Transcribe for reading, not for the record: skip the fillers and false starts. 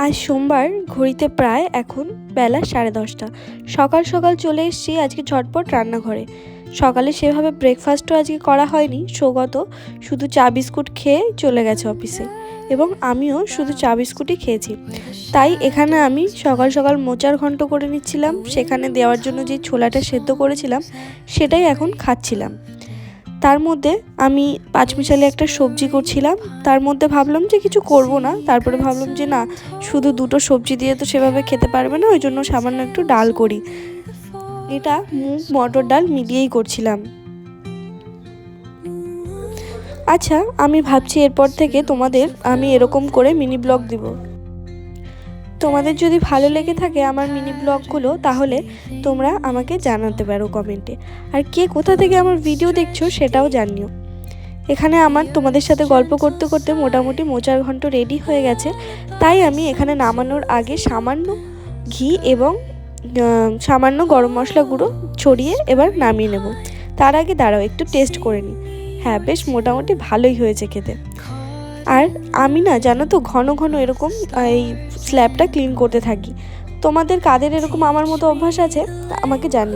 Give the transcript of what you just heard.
আজ সোমবার, ঘড়িতে প্রায় এখন বেলা 10:30। সকাল সকাল চলে এসেছি আজকে ঝটপট রান্নাঘরে। সকালে সেভাবে ব্রেকফাস্টও আজকে করা হয়নি। সৌগত শুধু চা বিস্কুট খেয়ে চলে গেছে অফিসে এবং আমিও শুধু চা বিস্কুটই খেয়েছি। তাই এখানে আমি সকাল সকাল মোচার ঘন্ট করে নিচ্ছিলাম। সেখানে দেওয়ার জন্য যে ছোলাটা সেদ্ধ করেছিলাম সেটাই এখন খাচ্ছিলাম। তার মধ্যে আমি পাঁচমিশালি একটা সবজি করছিলাম। তার মধ্যে ভাবলাম যে কিছু করব না, তারপরে ভাবলাম যে না, শুধু দুটো সবজি দিয়ে তো সেভাবে খেতে পারবে না, ওই জন্য সামান্য একটু ডাল করি। এটা মুগ মটর ডাল মিলিয়েই করছিলাম। আচ্ছা, আমি ভাবছি এরপর থেকে তোমাদের আমি এরকম করে মিনি ব্লগ দিব। তোমাদের যদি ভালো লেগে থাকে আমার মিনি ব্লগগুলো, তাহলে তোমরা আমাকে জানাতে পারো কমেন্টে। আর কে কোথা থেকে আমার ভিডিও দেখছো সেটাও জানিও। এখানে আমার তোমাদের সাথে গল্প করতে করতে মোটামুটি মোচার ঘন্ট রেডি হয়ে গেছে। তাই আমি এখানে নামানোর আগে সামান্য ঘি এবং সামান্য গরম মশলা গুঁড়ো ছড়িয়ে এবার নামিয়ে নেব। তার আগে দাঁড়াও, একটু টেস্ট করে নিই। হ্যাঁ, বেশ মোটামুটি ভালোই হয়েছে খেতে। আর আমি না, জানো তো, ঘন ঘন এরকম এই স্ল্যাবটা ক্লিন করতে থাকি। তোমাদের কাদের এরকম আমার মতো অভ্যাস আছে আমাকে জানিও।